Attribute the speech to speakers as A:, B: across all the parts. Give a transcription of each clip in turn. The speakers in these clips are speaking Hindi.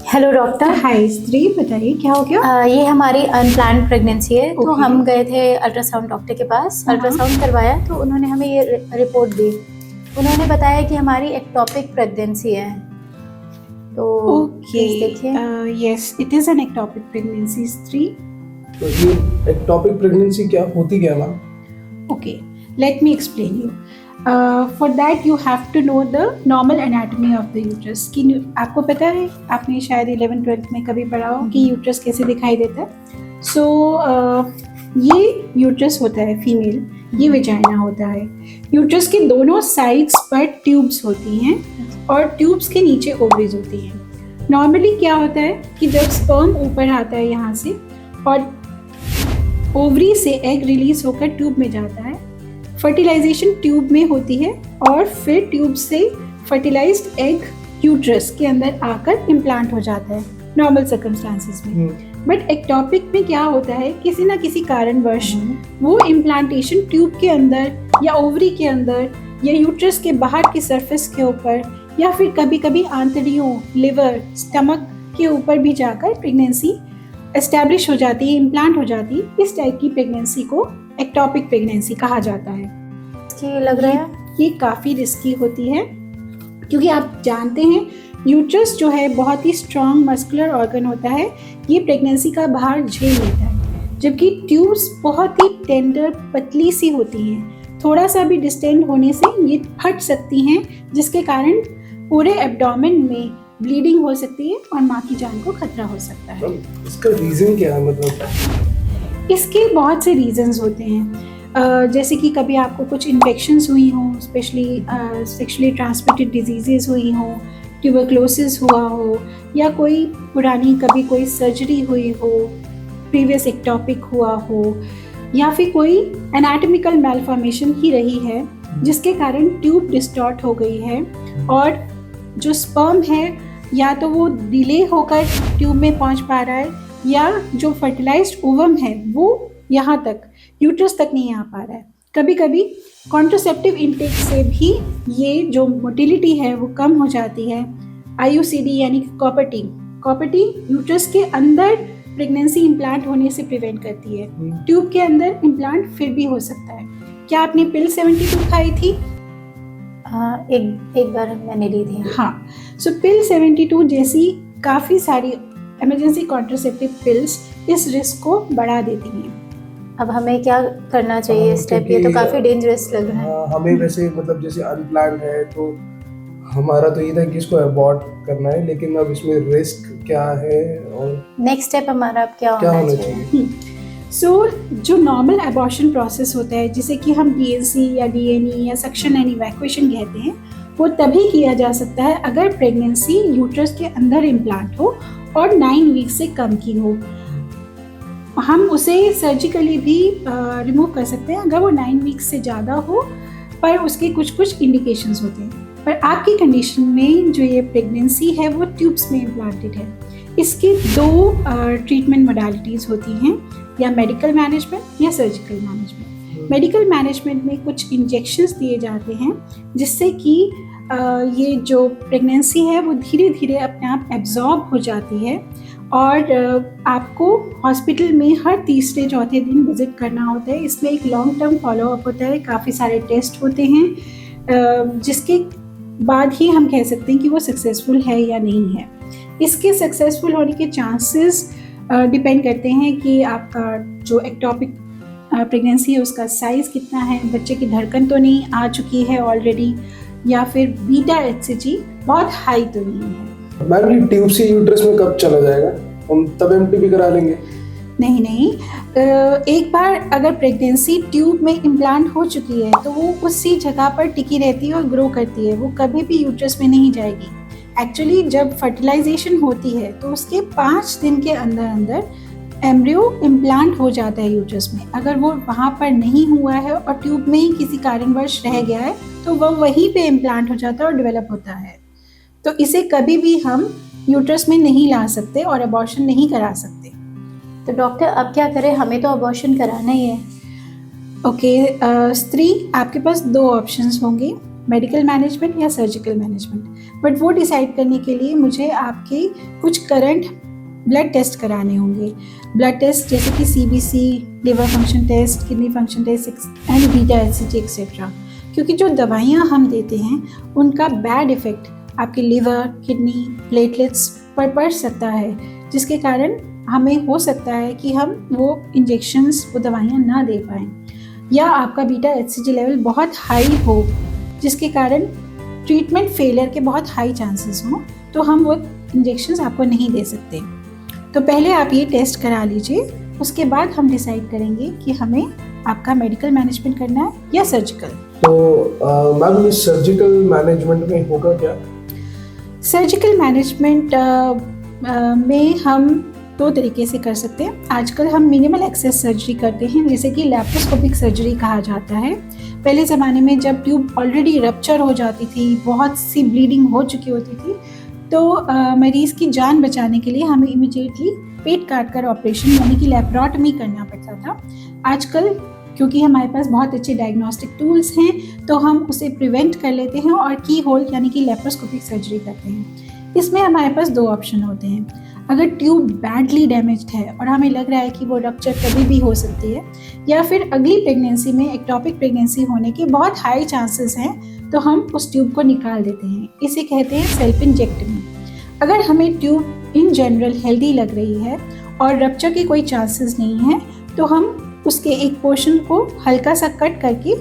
A: Hello doctor.
B: हाय स्त्री, बताइए क्या हो गया?
A: ये हमारी अनप्लान्ड प्रेगनेंसी है। तो
B: Okay.
A: हम गए थे अल्ट्रासाउंड डॉक्टर के पास, अल्ट्रासाउंड करवाया तो उन्होंने हमें ये रिपोर्ट दी। उन्होंने बताया कि हमारी एक्टोपिक प्रेगनेंसी है। तो प्लीज देखिए।
B: Yes, it is an ectopic pregnancy स्त्री।
C: तो ये एक्टोपिक प्रेगनेंसी क्या होती क्या ma'am?
B: Okay, let me explain you. For that you have to know the normal anatomy of the uterus. कि आपको पता है, आपने शायद 11th-12th में कभी पढ़ा हो कि यूट्रस कैसे दिखाई देता है। सो ये यूट्रस होता है फीमेल, ये विजाइना होता है। यूट्रस के दोनों साइड्स पर ट्यूब्स होती हैं और ट्यूब्स के नीचे ओवरीज होती हैं। नॉर्मली क्या होता है कि जब स्पर्म ऊपर आता है यहाँ से और ओवरी से एग रिलीज होकर ट्यूब में जाता है, फर्टिलाइजेशन ट्यूब में होती है और फिर ट्यूब से फर्टिलाइज्ड एग यूट्रस के अंदर आकर इम्प्लांट हो जाता है नॉर्मल सर्कमस्टांसिस में। बट एक्टोपिक में क्या होता है, किसी ना किसी कारणवश वो इम्प्लांटेशन ट्यूब के अंदर या ओवरी के अंदर या यूट्रस के बाहर की सरफेस के ऊपर या फिर कभी कभी आंतड़ियों, लिवर, स्टमक के ऊपर भी जाकर प्रेगनेंसी एस्टैब्लिश हो जाती है, इम्प्लांट हो जाती है। इस टाइप की प्रेगनेंसी को एक्टोपिक प्रेगनेंसी कहा जाता है।
A: कि लग रहा है
B: ये काफ़ी रिस्की होती है क्योंकि आप जानते हैं यूट्रस जो है बहुत ही स्ट्रॉन्ग मस्कुलर ऑर्गन होता है, ये प्रेगनेंसी का भार झेल लेता है, जबकि ट्यूब्स बहुत ही टेंडर पतली सी होती हैं। थोड़ा सा भी डिस्टेंड होने से ये फट सकती हैं, जिसके कारण पूरे एब्डोमेन में ब्लीडिंग हो सकती है और माँ की जान को खतरा हो सकता है।
C: इसका रीजन क्या है? मतलब
B: इसके बहुत से रीजंस होते हैं, जैसे कि कभी आपको कुछ इन्फेक्शंस हुई हों, स्पेशली सेक्सुअली ट्रांसमिटेड डिजीजेस हुई हों, ट्यूबरक्लोसिस हुआ हो, या कोई पुरानी कभी कोई सर्जरी हुई हो, प्रीवियस एक्टोपिक हुआ हो, या फिर कोई एनाटॉमिकल मैलफॉर्मेशन ही रही है जिसके कारण ट्यूब डिस्टॉर्ट हो गई है और जो स्पर्म है या तो वो डिले होकर ट्यूब में पहुंच पा रहा है या जो फर्टिलाइज्ड ओवम है वो यहाँ तक यूट्रस तक नहीं आ पा रहा है। कभी कभी कॉन्ट्रासेप्टिव इंटेक से भी ये जो मोटिलिटी है वो कम हो जाती है। IUCD यानी कॉपर टी यूट्रस के अंदर प्रेगनेंसी इम्प्लांट होने से प्रिवेंट करती है। ट्यूब के अंदर इम्प्लांट फिर भी हो सकता है। क्या आपने पिल 72 खाई थी?
A: एक बार मैंने ली थी।
B: हाँ, सो पिल 72 जैसी काफ़ी सारी इमरजेंसी कॉन्ट्रासेप्टिव पिल्स इस रिस्क को बढ़ा देती हैं।
A: अब हमें क्या करना चाहिए इस स्टेप? ये तो काफ़ी डेंजरस लग रहा है।
C: हमें वैसे मतलब जैसे अनप्लान्ड है तो हमारा तो ये था कि इसको अबॉर्ट करना है, लेकिन अब इसमें रिस्क क्या है और
A: नेक्स्ट स्टेप हमारा अब क्या होना चाहिए?
B: सो जो नॉर्मल एबॉर्शन प्रोसेस होता है, जिसे कि हम DNC या DNE या सक्शन एंड इवैक्यूएशन कहते हैं, वो तभी किया जा सकता है अगर प्रेगनेंसी यूट्रस के अंदर इम्प्लांट हो और 9 वीक से कम की हो। हम उसे सर्जिकली भी रिमूव कर सकते हैं अगर वो 9 वीक से ज़्यादा हो, पर उसके कुछ इंडिकेशंस होते हैं। पर आपकी कंडीशन में जो ये प्रेगनेंसी है वो ट्यूब्स में इम्प्लांटेड है। इसकी 2 ट्रीटमेंट मोडालिटीज़ होती हैं, या मेडिकल मैनेजमेंट या सर्जिकल मैनेजमेंट। मेडिकल मैनेजमेंट में कुछ इंजेक्शंस दिए जाते हैं जिससे कि ये जो प्रेगनेंसी है वो धीरे धीरे अपने आप एब्जॉर्ब हो जाती है और आपको हॉस्पिटल में हर तीसरे चौथे दिन विजिट करना होता है। इसमें एक लॉन्ग टर्म फॉलोअप होता है, काफ़ी सारे टेस्ट होते हैं जिसके बाद ही हम कह सकते हैं कि वो सक्सेसफुल है या नहीं है। इसके सक्सेसफुल होने के चांसेस डिपेंड करते हैं कि आपका जो एक्टोपिक प्रेगनेंसी है उसका साइज़ कितना है, बच्चे की धड़कन तो नहीं आ चुकी है ऑलरेडी, या फिर बीटा HCG बहुत हाई तो नहीं है।
C: मैम ये ट्यूब से यूट्रस में कब चला जाएगा? हम तब MTP करा लेंगे?
B: नहीं, एक बार अगर प्रेगनेंसी ट्यूब में इम्प्लांट हो चुकी है तो वो उसी जगह पर टिकी रहती है और ग्रो करती है, वो कभी भी यूट्रस में नहीं जाएगी। एक्चुअली जब फर्टिलाइजेशन होती है तो उसके 5 दिन के अंदर एम्ब्रियो इम्प्लांट हो जाता है यूट्रस में। अगर वो वहाँ पर नहीं हुआ है और ट्यूब में ही किसी कारणवश रह गया है तो वह वहीं पे इम्प्लांट हो जाता है और डेवलप होता है। तो इसे कभी भी हम यूट्रस में नहीं ला सकते और अबॉर्शन नहीं करा सकते।
A: तो डॉक्टर अब क्या करें? हमें तो अबॉर्शन कराना ही है।
B: ओके, स्त्री, आपके पास 2 ऑप्शंस होंगे, मेडिकल मैनेजमेंट या सर्जिकल मैनेजमेंट। बट वो डिसाइड करने के लिए मुझे आपके कुछ करंट ब्लड टेस्ट कराने होंगे। ब्लड टेस्ट जैसे कि CBC, liver function test, kidney function test and beta HCG etcetera. क्योंकि जो दवाइयाँ हम देते हैं उनका बैड इफ़ेक्ट आपके लिवर, किडनी, प्लेटलेट्स पर पड़ सकता है, जिसके कारण हमें हो सकता है कि हम वो इंजेक्शंस, वो दवाइयाँ ना दे पाएँ, या आपका बीटा HCG लेवल बहुत हाई हो जिसके कारण ट्रीटमेंट फेलियर के बहुत हाई चांसेस हों, तो हम वो इंजेक्शंस आपको नहीं दे सकते। तो पहले आप ये टेस्ट करा लीजिए, उसके बाद हम डिसाइड करेंगे कि हमें आपका मेडिकल मैनेजमेंट करना है या सर्जिकल।
C: तो मैम, ये सर्जिकल मैनेजमेंट में होगा क्या?
B: सर्जिकल मैनेजमेंट में हम दो तरीके से कर सकते हैं। आजकल हम मिनिमल एक्सेस सर्जरी करते हैं, जिसे कि लैप्रोस्कोपिक सर्जरी कहा जाता है। पहले ज़माने में जब ट्यूब ऑलरेडी रप्चर हो जाती थी, बहुत सी ब्लीडिंग हो चुकी होती थी, तो मरीज़ की जान बचाने के लिए हमें इमीडिएटली पेट काट कर ऑपरेशन यानी कि लैप्रोटमी करना पड़ता था। आजकल क्योंकि हमारे पास बहुत अच्छे डायग्नोस्टिक टूल्स हैं, तो हम उसे प्रिवेंट कर लेते हैं और की होल यानी कि लैप्रोस्कोपिक सर्जरी करते हैं। इसमें हमारे पास दो ऑप्शन होते हैं। अगर ट्यूब बैडली डैमेज्ड है और हमें लग रहा है कि वो रप्चर कभी भी हो सकती है, या फिर अगली प्रेगनेंसी में एक्टोपिक प्रेगनेंसी होने के बहुत हाई चांसेस हैं, तो हम उस ट्यूब को निकाल देते हैं। इसे कहते हैं सेल्फ इंजेक्टमी। अगर हमें ट्यूब इन जनरल हेल्दी लग रही है और रप्चर के कोई चांसेस नहीं है, तो हम उसके एक पोर्शन को हल्का सा कट करके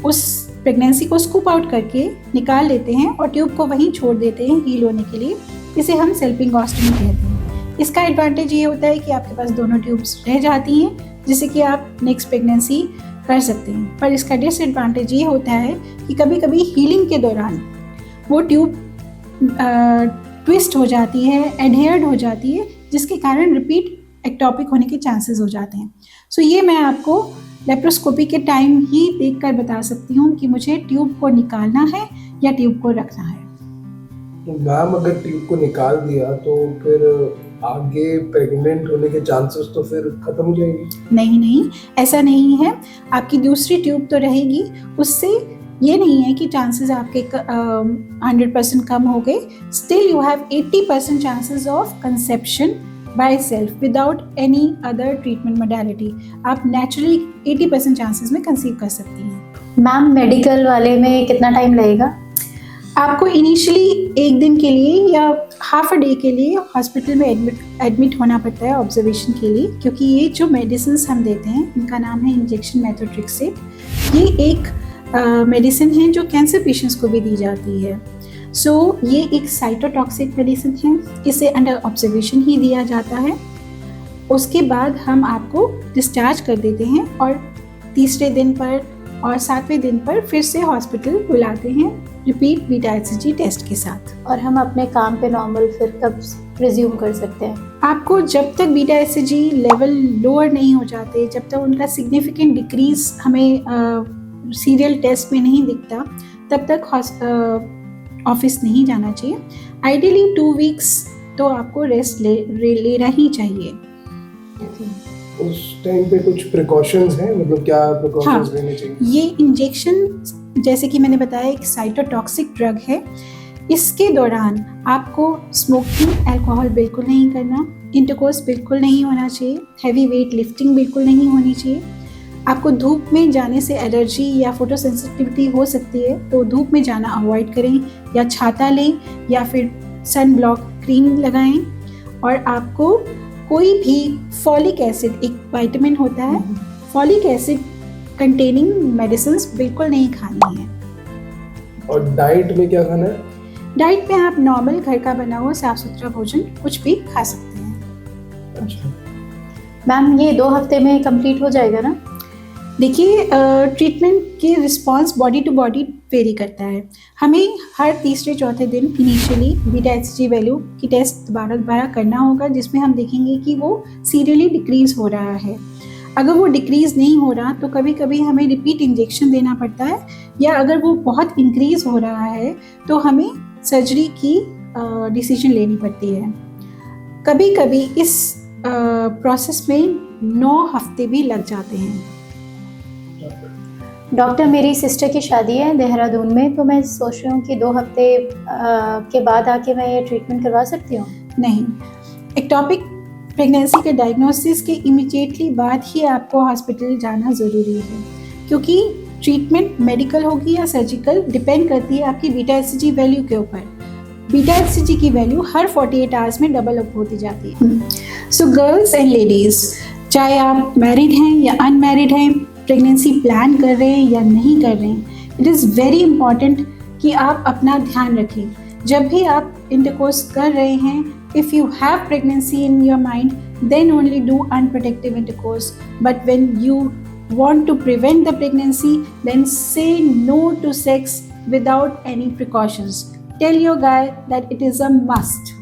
B: उस प्रेगनेंसी को स्कूप आउट करके निकाल लेते हैं और ट्यूब को वहीं छोड़ देते हैं हील होने के लिए। इसे हम सेल्पिंगोस्टमी कहते हैं। इसका एडवांटेज ये होता है कि आपके पास दोनों ट्यूब्स रह जाती हैं, जिससे कि आप नेक्स्ट प्रेगनेंसी कर सकते हैं। पर इसका डिसएडवांटेज ये होता है कि कभी कभी हीलिंग के दौरान वो ट्यूब ट्विस्ट हो जाती है, एडहेयर्ड हो जाती है, जिसके कारण रिपीट एक्टोपिक होने के चांसेस हो जाते हैं। सो ये मैं आपको लेप्रोस्कोपी के टाइम ही देखकर बता सकती हूँ कि मुझे ट्यूब को निकालना है या ट्यूब को रखना है।
C: मैम, अगर ट्यूब को निकाल दिया तो फिर आगे प्रेग्नेंट होने के चांसेस तो फिर खत्म हो जाएंगे?
B: नहीं, ऐसा नहीं है। आपकी दूसरी ट्यूब तो रहेगी, उससे ये नहीं है कि चांसेस आपके 100% कम हो गए। Still you have 80% chances of conception by self without any other treatment modality. आप नेचुरली 80% चांसेस में कंसीव कर सकती हैं।
A: मैम, मेडिकल वाले में कितना टाइम लगेगा?
B: आपको इनिशियली एक दिन के लिए या हाफ अ डे के लिए हॉस्पिटल में एडमिट होना पड़ता है ऑब्जर्वेशन के लिए, क्योंकि ये जो मेडिसिन हम देते हैं इनका नाम है इंजेक्शन मेथोट्रेक्सेट। ये एक मेडिसिन है जो कैंसर पेशेंट्स को भी दी जाती है। सो ये एक साइटोटॉक्सिक मेडिसिन है, इसे अंडर ऑब्जर्वेशन ही दिया जाता है। उसके बाद हम आपको डिस्चार्ज कर देते हैं और तीसरे दिन पर और 7वें दिन पर फिर से हॉस्पिटल बुलाते हैं रिपीट बीटा HCG टेस्ट के साथ।
A: और हम अपने काम पे नॉर्मल फिर कब रिज्यूम कर सकते हैं?
B: आपको जब तक बीटा HCG लेवल लोअर नहीं हो जाते, जब तक उनका सिग्निफिकेंट डिक्रीज हमें सीरियल टेस्ट में नहीं दिखता, तब तक ऑफिस नहीं जाना चाहिए। आइडियली 2 वीक्स तो आपको रेस्ट लेना ही चाहिए।
C: उस टाइम पे कुछ प्रिकॉशंस हैं, मतलब क्या प्रिकॉशंस लेने चाहिए?
B: ये इंजेक्शन जैसे कि मैंने बताया एक साइटोटॉक्सिक ड्रग है। इसके दौरान आपको स्मोकिंग, अल्कोहल बिल्कुल नहीं करना, इंटरकोर्स बिल्कुल नहीं होना चाहिए, हैवी वेट लिफ्टिंग बिल्कुल नहीं होनी चाहिए। आपको धूप में जाने से एलर्जी या फोटोसेंसिटिविटी हो सकती है, तो धूप में जाना अवॉइड करें, या छाता लें या फिर सन ब्लॉक क्रीम लगाएं। और आपको कोई भी फॉलिक एसिड, एक विटामिन होता है, फॉलिक एसिड कंटेनिंग मेडिसिन्स बिल्कुल नहीं खानी है।
C: और डाइट में क्या खाना है?
B: डाइट में आप नॉर्मल घर का बना हुआ साफ सुथरा भोजन कुछ भी खा सकते हैं।
C: अच्छा
A: मैम, ये 2 हफ्ते में कंप्लीट हो जाएगा ना?
B: देखिए, ट्रीटमेंट के response body to body vary करता है। हमें हर तीसरे चौथे दिन इनिशियली बीटा HCG वैल्यू की टेस्ट दोबारा करना होगा, जिसमें हम देखेंगे कि वो सीरियली डिक्रीज हो रहा है। अगर वो डिक्रीज नहीं हो रहा तो कभी कभी हमें रिपीट इंजेक्शन देना पड़ता है, या अगर वो बहुत इंक्रीज हो रहा है तो हमें सर्जरी की डिसीजन लेनी पड़ती है। कभी कभी इस प्रोसेस में 9 हफ्ते भी लग जाते हैं।
A: डॉक्टर, मेरी सिस्टर की शादी है देहरादून में, तो मैं सोच रही हूँ कि 2 हफ्ते के बाद आके मैं ये ट्रीटमेंट करवा सकती हूँ।
B: नहीं, एक्टोपिक प्रेगनेंसी के डायग्नोसिस के इमीडिएटली बाद ही आपको हॉस्पिटल जाना ज़रूरी है, क्योंकि ट्रीटमेंट मेडिकल होगी या सर्जिकल डिपेंड करती है आपकी बीटा एचसीजी वैल्यू के ऊपर। बीटा एचसीजी की वैल्यू हर 48 आवर्स में डबल अप होती जाती है। सो गर्ल्स एंड लेडीज़, चाहे आप मैरिड हैं या अनमैरिड हैं, प्रेगनेंसी प्लान कर रहे हैं या नहीं कर रहे हैं, इट इज़ वेरी इंपॉर्टेंट कि आप अपना ध्यान रखें। जब भी आप इंटरकोर्स कर रहे हैं, if you have pregnancy in your mind, then only do unprotected intercourse. But when you want to prevent the pregnancy, then say no to sex without any precautions. Tell your guy that it is a must.